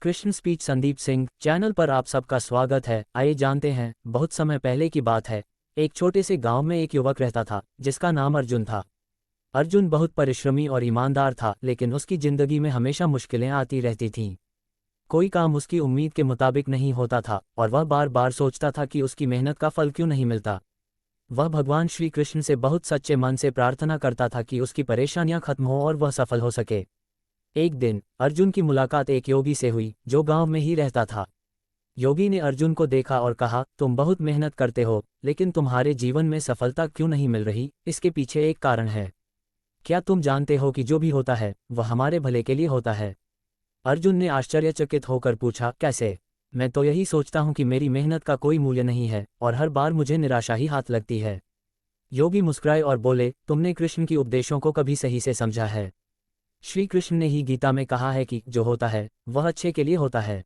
Krishna speech Sandeep Singh channel पर आप सबका स्वागत है। आइए जानते हैं। बहुत समय पहले की बात है। एक छोटे से गांव में एक युवक रहता था जिसका नाम अर्जुन था। अर्जुन बहुत परिश्रमी और ईमानदार था, लेकिन उसकी जिंदगी में हमेशा मुश्किलें आती रहती थीं। कोई काम उसकी उम्मीद के मुताबिक नहीं होता था और वह बार बार सोचता था कि उसकी मेहनत का फल क्यों नहीं मिलता। वह भगवान श्री कृष्ण से बहुत सच्चे मन से प्रार्थना करता था कि उसकी परेशानियां खत्म हो और वह सफल हो सके। एक दिन अर्जुन की मुलाकात एक योगी से हुई जो गांव में ही रहता था। योगी ने अर्जुन को देखा और कहा, तुम बहुत मेहनत करते हो, लेकिन तुम्हारे जीवन में सफलता क्यों नहीं मिल रही? इसके पीछे एक कारण है। क्या तुम जानते हो कि जो भी होता है वह हमारे भले के लिए होता है? अर्जुन ने आश्चर्यचकित होकर पूछा, कैसे? मैं तो यही सोचता हूँ कि मेरी मेहनत का कोई मूल्य नहीं है और हर बार मुझे निराशा ही हाथ लगती है। योगी मुस्कुराए और बोले, तुमने कृष्ण की उपदेशों को कभी सही से समझा है? श्री कृष्ण ने ही गीता में कहा है कि जो होता है वह अच्छे के लिए होता है।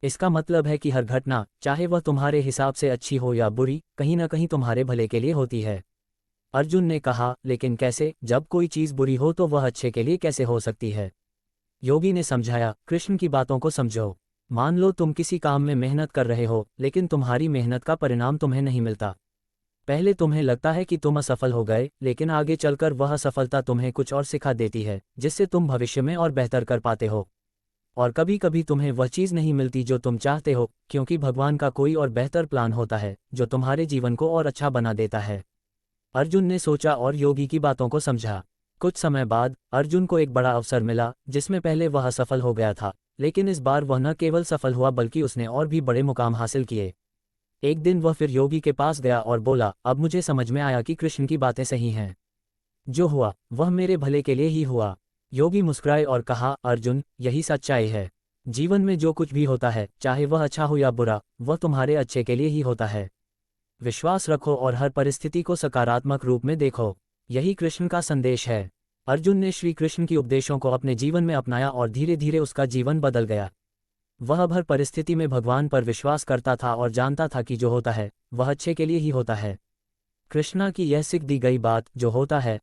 इसका मतलब है कि हर घटना, चाहे वह तुम्हारे हिसाब से अच्छी हो या बुरी, कहीं ना कहीं तुम्हारे भले के लिए होती है। अर्जुन ने कहा, लेकिन कैसे? जब कोई चीज़ बुरी हो तो वह अच्छे के लिए कैसे हो सकती है? योगी ने समझाया, कृष्ण की बातों को समझो। मान लो तुम किसी काम में मेहनत कर रहे हो, लेकिन तुम्हारी मेहनत का परिणाम तुम्हें नहीं मिलता। पहले तुम्हें लगता है कि तुम असफल हो गए, लेकिन आगे चलकर वह असफलता तुम्हें कुछ और सिखा देती है जिससे तुम भविष्य में और बेहतर कर पाते हो। और कभी कभी तुम्हें वह चीज़ नहीं मिलती जो तुम चाहते हो, क्योंकि भगवान का कोई और बेहतर प्लान होता है जो तुम्हारे जीवन को और अच्छा बना देता है। अर्जुन ने सोचा और योगी की बातों को समझा। कुछ समय बाद अर्जुन को एक बड़ा अवसर मिला जिसमें पहले वह असफल हो गया था, लेकिन इस बार वह न केवल सफल हुआ बल्कि उसने और भी बड़े मुकाम हासिल किए। एक दिन वह फिर योगी के पास गया और बोला, अब मुझे समझ में आया कि कृष्ण की बातें सही हैं। जो हुआ वह मेरे भले के लिए ही हुआ। योगी मुस्कुराए और कहा, अर्जुन, यही सच्चाई है। जीवन में जो कुछ भी होता है, चाहे वह अच्छा हो या बुरा, वह तुम्हारे अच्छे के लिए ही होता है। विश्वास रखो और हर परिस्थिति को सकारात्मक रूप में देखो। यही कृष्ण का संदेश है। अर्जुन ने श्री कृष्ण की उपदेशों को अपने जीवन में अपनाया और धीरे धीरे उसका जीवन बदल गया। वह अब हर परिस्थिति में भगवान पर विश्वास करता था और जानता था कि जो होता है वह अच्छे के लिए ही होता है। कृष्णा की यह सिख दी गई बात, जो होता है